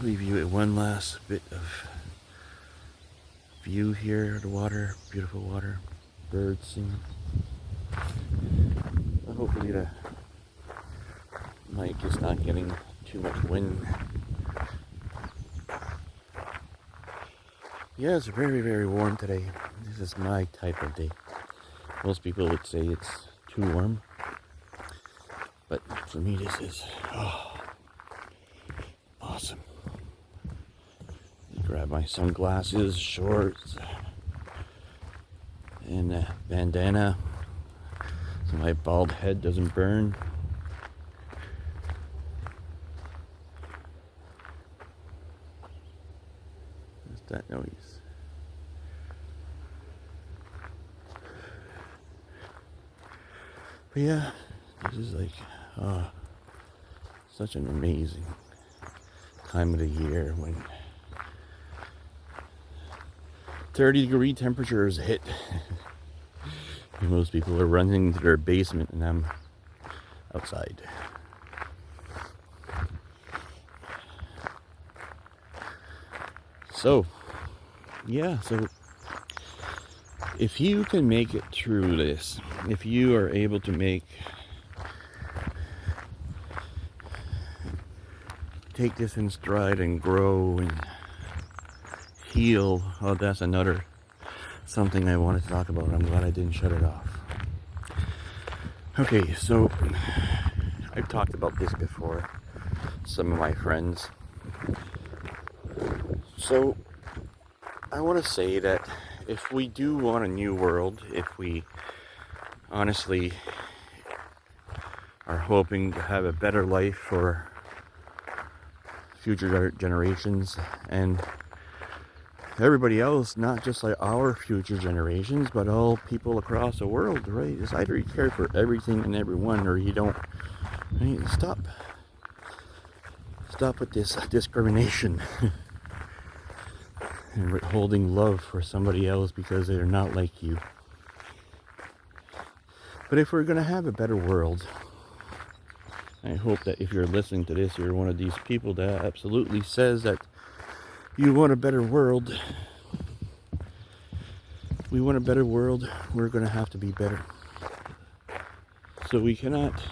leave you with one last bit of view here. The water, beautiful water, birds singing. Hopefully the mic is not getting too much wind. Yeah, it's very, very warm today. This is my type of day. Most people would say it's too warm, but for me this is awesome. Grab my sunglasses, shorts, and a bandana so my bald head doesn't burn. What's that noise? But yeah, this is like such an amazing time of the year when 30-degree temperatures hit. Most people are running to their basement and I'm outside. So, yeah, so if you can make it through this, if you are able to take this in stride and grow and heal, oh, that's another something I wanted to talk about. I'm glad I didn't shut it off. Okay, so I've talked about this before, some of my friends. So I want to say that if we do want a new world, if we honestly are hoping to have a better life for future generations and everybody else, not just like our future generations, but all people across the world, right? It's either you care for everything and everyone or you don't. Right? Stop with this discrimination and withholding love for somebody else because they're not like you. But if we're going to have a better world, I hope that if you're listening to this, you're one of these people that absolutely says that you want a better world. We want a better world. We're going to have to be better. So we cannot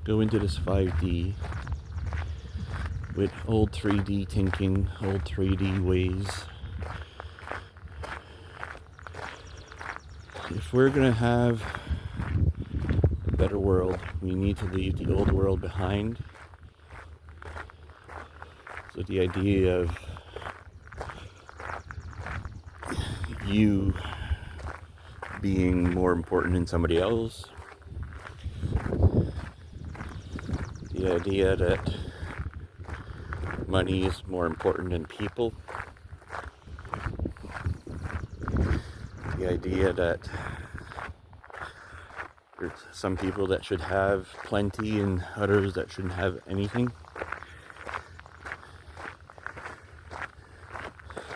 go into this 5D with old 3D thinking, old 3D ways. If we're going to have a better world, we need to leave the old world behind. So the idea of you being more important than somebody else, the idea that money is more important than people, the idea that there's some people that should have plenty and others that shouldn't have anything.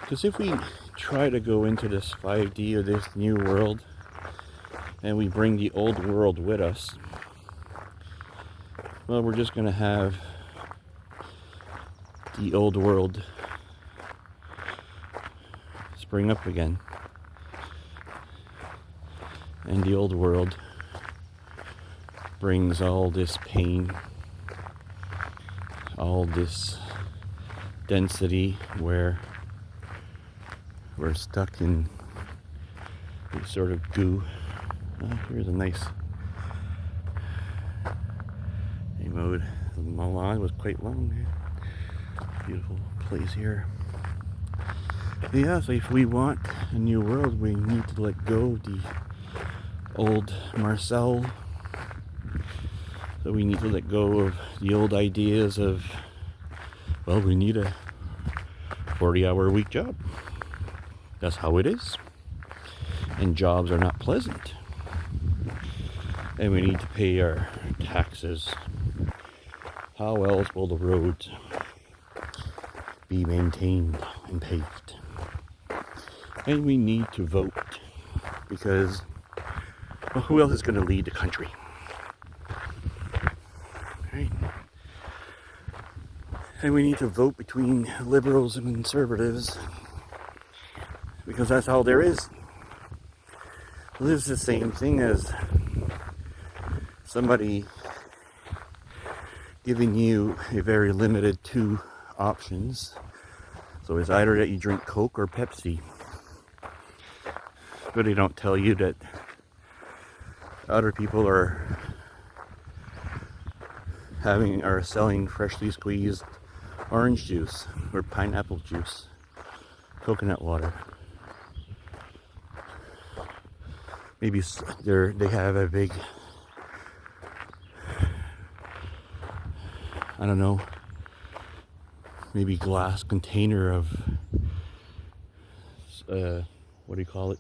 Because if we try to go into this 5D or this new world and we bring the old world with us, well, we're just going to have the old world spring up again. And the old world brings all this pain, all this density where we're stuck in this sort of goo. Here's a nice mode. The lawn was quite long there. Beautiful place here. Yeah, so if we want a new world, we need to let go of the old Marcel. So we need to let go of the old ideas of, well, we need a 40-hour-a-week job. That's how it is. And jobs are not pleasant. And we need to pay our taxes. How else will the roads be maintained and paved? And we need to vote because, well, who else is going to lead the country? Right? And we need to vote between liberals and conservatives, because that's all there is. This is the same thing as somebody giving you a very limited 2 options. So it's either that you drink Coke or Pepsi. But they don't tell you that other people are selling freshly squeezed orange juice or pineapple juice, coconut water. Maybe they have a big, I don't know, maybe glass container of what do you call it?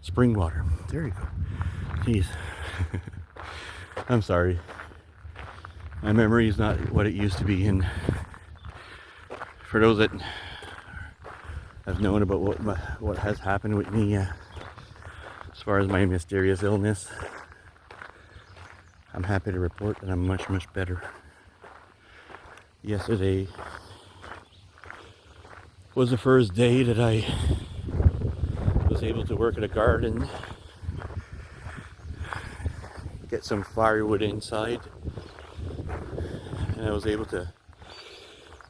Spring water. There you go. Jeez. I'm sorry. My memory is not what it used to be, and for those that have known about what has happened with me as far as my mysterious illness, I'm happy to report that I'm much, much better. Yesterday was the first day that I was able to work in a garden, get some firewood inside, and I was able to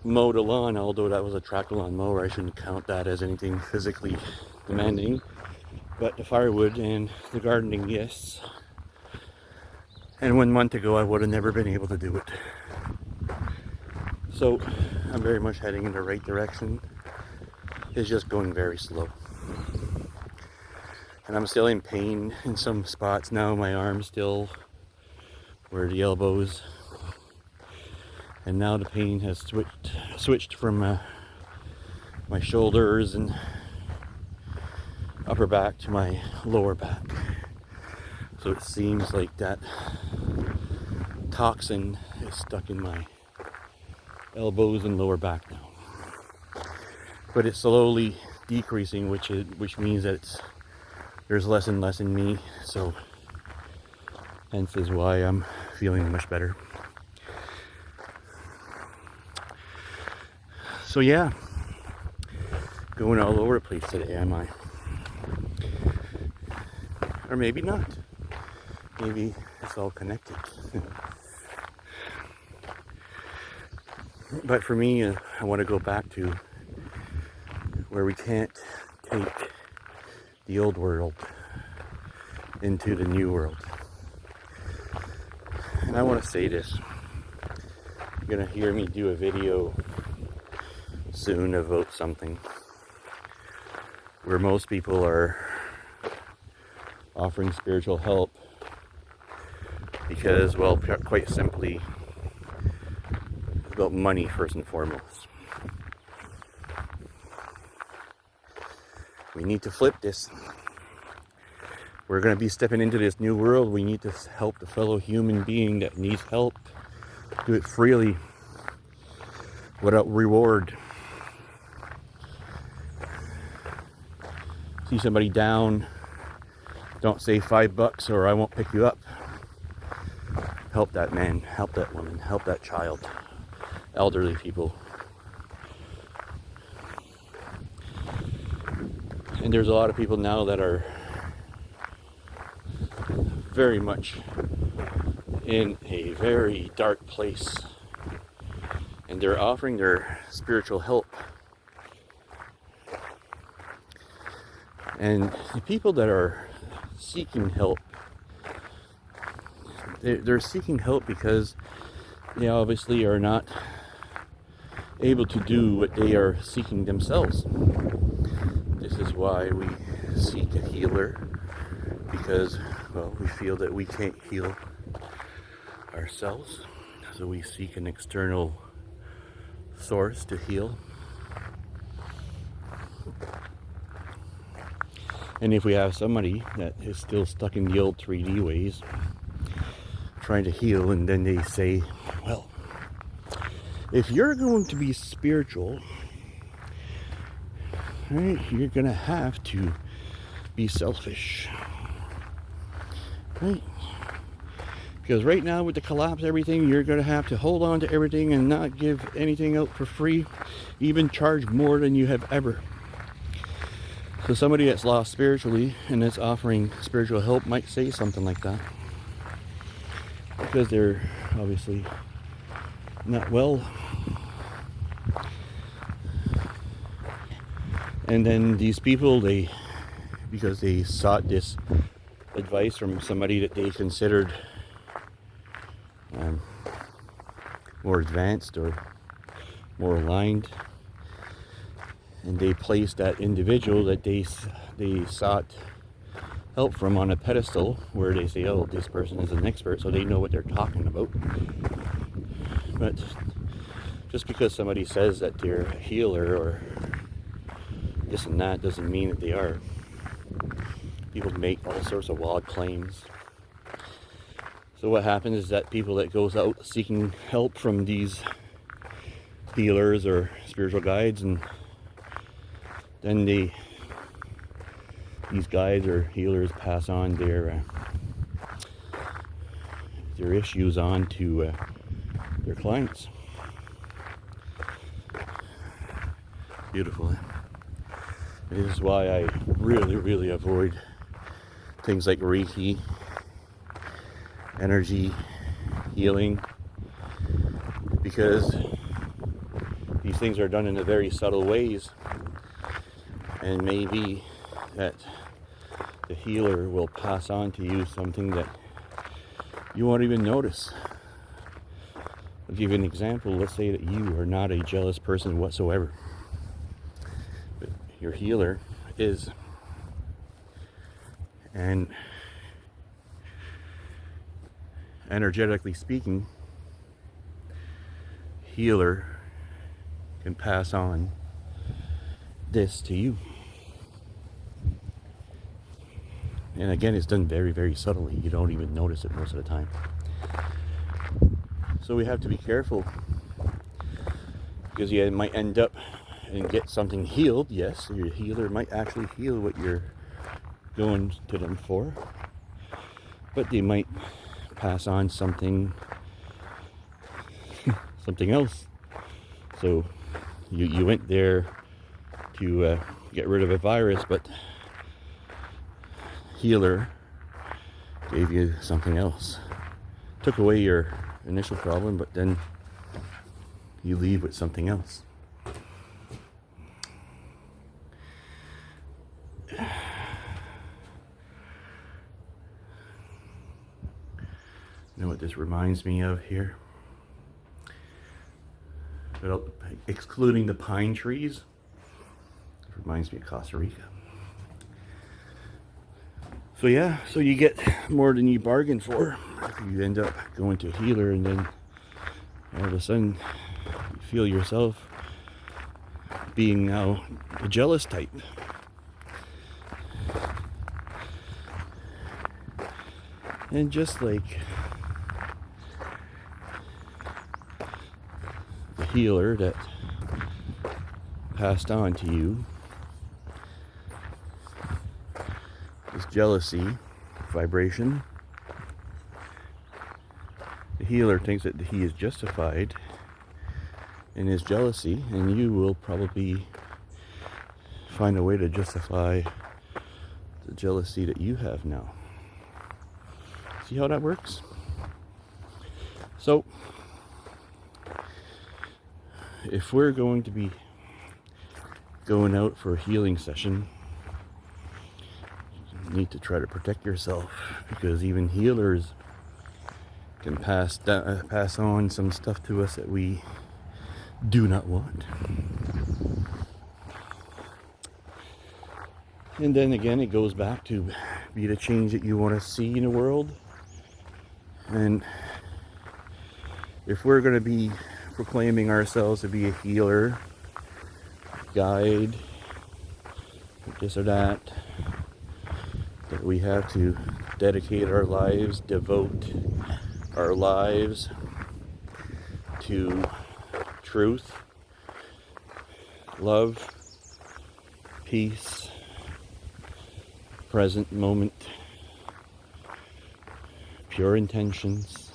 mow the lawn, although that was a tractor lawn mower. I shouldn't count that as anything physically demanding, but the firewood and the gardening, yes. And 1 month ago I would have never been able to do it. So I'm very much heading in the right direction. It's just going very slow. And I'm still in pain in some spots now. My arm still, where the elbows. And now the pain has switched from my shoulders and upper back to my lower back. So it seems like that toxin is stuck in my elbows and lower back now. But it's slowly decreasing, which means that there's less and less in me. So hence is why I'm feeling much better. So yeah, going all over the place today, am I? Or maybe not. Maybe it's all connected. But for me, I want to go back to where we can't take the old world into the new world. And I want to say this. You're going to hear me do a video soon about something where most people are offering spiritual help because, well, quite simply, it's about money first and foremost. We need to flip this. We're going to be stepping into this new world. We need to help the fellow human being that needs help. Do it freely, without reward. See somebody down, don't say $5 or I won't pick you up. Help that man, help that woman, help that child, elderly people. And there's a lot of people now that are very much in a very dark place, and they're offering their spiritual help. And the people that are seeking help, they're seeking help because they obviously are not able to do what they are seeking themselves. This is why we seek a healer, because, well, we feel that we can't heal ourselves, so we seek an external source to heal. And if we have somebody that is still stuck in the old 3D ways, trying to heal, and then they say, well, if you're going to be spiritual, right, you're going to have to be selfish. Right? Because right now with the collapse of everything, you're going to have to hold on to everything and not give anything out for free, even charge more than you have ever. So somebody that's lost spiritually and that's offering spiritual help might say something like that, because they're obviously not well. And then these people, because they sought this advice from somebody that they considered more advanced or more aligned, and they placed that individual that they sought help from on a pedestal where they say, oh, this person is an expert, so they know what they're talking about. But just because somebody says that they're a healer or this and that doesn't mean that they are. People make all sorts of wild claims. So what happens is that people that goes out seeking help from these healers or spiritual guides, and then these guides or healers pass on their issues on to their clients. Beautiful. This is why I really avoid things like Reiki, energy healing, because these things are done in a very subtle ways, and maybe that the healer will pass on to you something that you won't even notice. I'll give you an example. Let's say that you are not a jealous person whatsoever, but your healer is, and energetically speaking, healer can pass on this to you. And again, it's done very subtly. You don't even notice it most of the time. So we have to be careful, because you might end up and get something healed. Yes, your healer might actually heal what you're going to them for, but they might pass on something else. So you went there to get rid of a virus, but healer gave you something else, took away your initial problem, but then you leave with something else. You know what this reminds me of here? But excluding the pine trees, it reminds me of Costa Rica. So yeah, so you get more than you bargained for. You end up going to a healer, and then all of a sudden you feel yourself being now a jealous type. And just like the healer that passed on to you this jealousy vibration, the healer thinks that he is justified in his jealousy, and you will probably find a way to justify the jealousy that you have now. See how that works? So if we're going to be going out for a healing session, you need to try to protect yourself, because even healers can pass on some stuff to us that we do not want. And then again, it goes back to be the change that you want to see in the world. And if we're going to be proclaiming ourselves to be a healer, guide, this or that we have to dedicate our lives, devote our lives to truth, love, peace, present moment, pure intentions,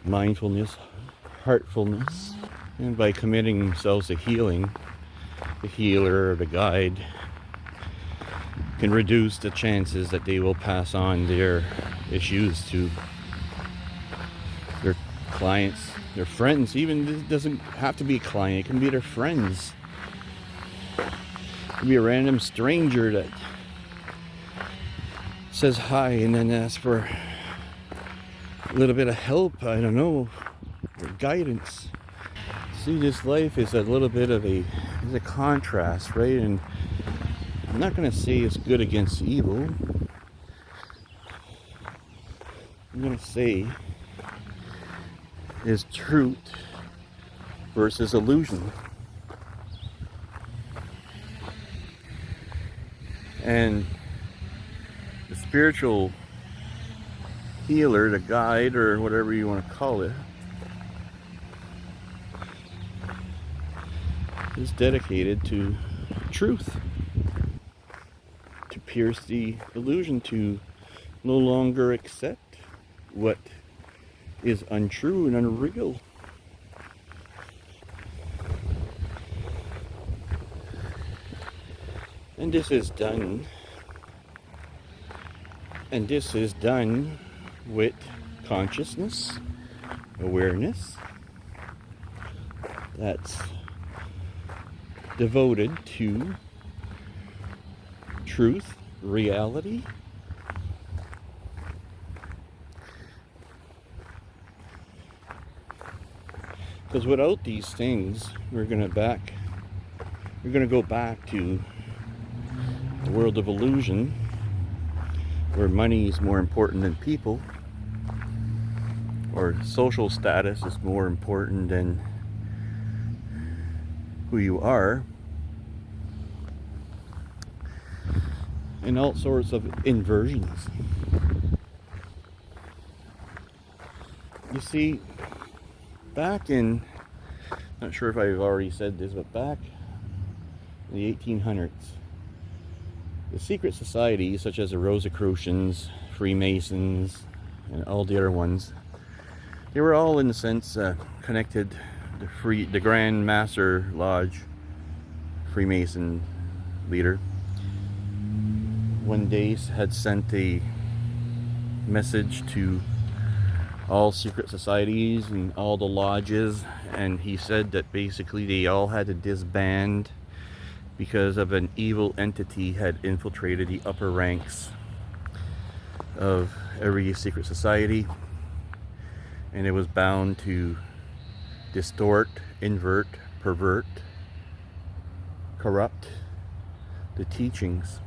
mindfulness, heartfulness, and by committing themselves to healing, the healer or the guide can reduce the chances that they will pass on their issues to their clients, their friends. Even it doesn't have to be a client, it can be their friends. It can be a random stranger that says hi and then asks for a little bit of help, I don't know, or guidance. See, this life is a little bit of a contrast, right? And I'm not going to say it's good against evil. I'm going to say is truth versus illusion. And the spiritual healer, the guide, or whatever you want to call it, is dedicated to truth, to pierce the illusion, to no longer accept what is untrue and unreal. And this is done with consciousness, awareness that's devoted to truth, reality, because without these things we're going to go back to a world of illusion where money is more important than people, or social status is more important than who you are, and all sorts of inversions. You see, back in, not sure if I've already said this, but back in the 1800s, the secret societies such as the Rosicrucians, Freemasons, and all the other ones, they were all in a sense connected. The Grand Master Lodge, Freemason leader, one day had sent a message to all secret societies and all the lodges, and he said that basically they all had to disband because of an evil entity had infiltrated the upper ranks of every secret society, and it was bound to distort, invert, pervert, corrupt the teachings.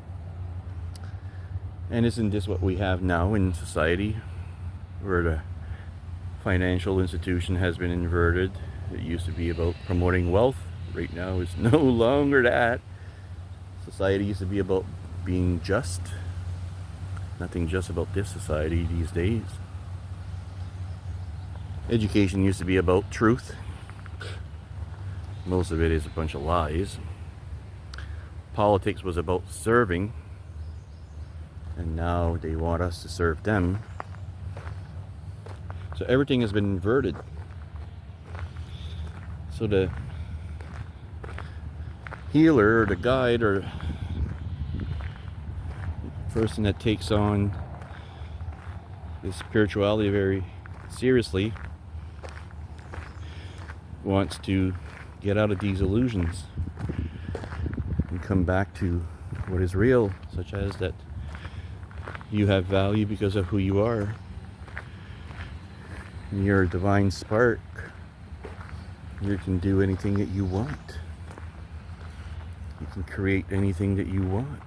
And isn't this what we have now in society, where the financial institution has been inverted? It used to be about promoting wealth. Right now it's no longer that. Society used to be about being just. Nothing just about this society these days. Education used to be about truth. Most of it is a bunch of lies. Politics was about serving, and now they want us to serve them. So everything has been inverted. So the healer or the guide or person that takes on this spirituality very seriously wants to get out of these illusions and come back to what is real, such as that you have value because of who you are. And you're a divine spark. You can do anything that you want. You can create anything that you want.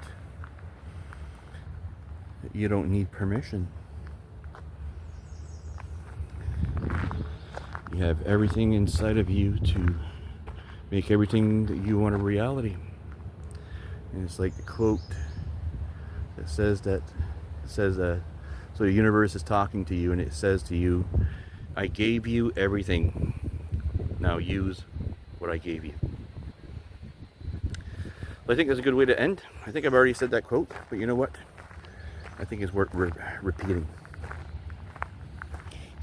You don't need permission. You have everything inside of you to make everything that you want a reality. And it's like the quote that says so the universe is talking to you and it says to you, I gave you everything. Now use what I gave you. So I think that's a good way to end. I think I've already said that quote, but you know what? I think it's worth repeating.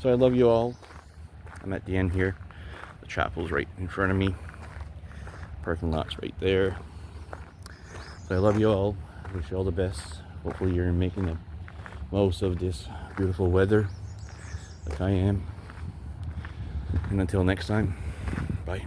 So I love you all. I'm at the end here. The chapel's right in front of me. Parking lot's right there. So I love you all. I wish you all the best. Hopefully you're making the most of this beautiful weather like I am. And until next time, bye.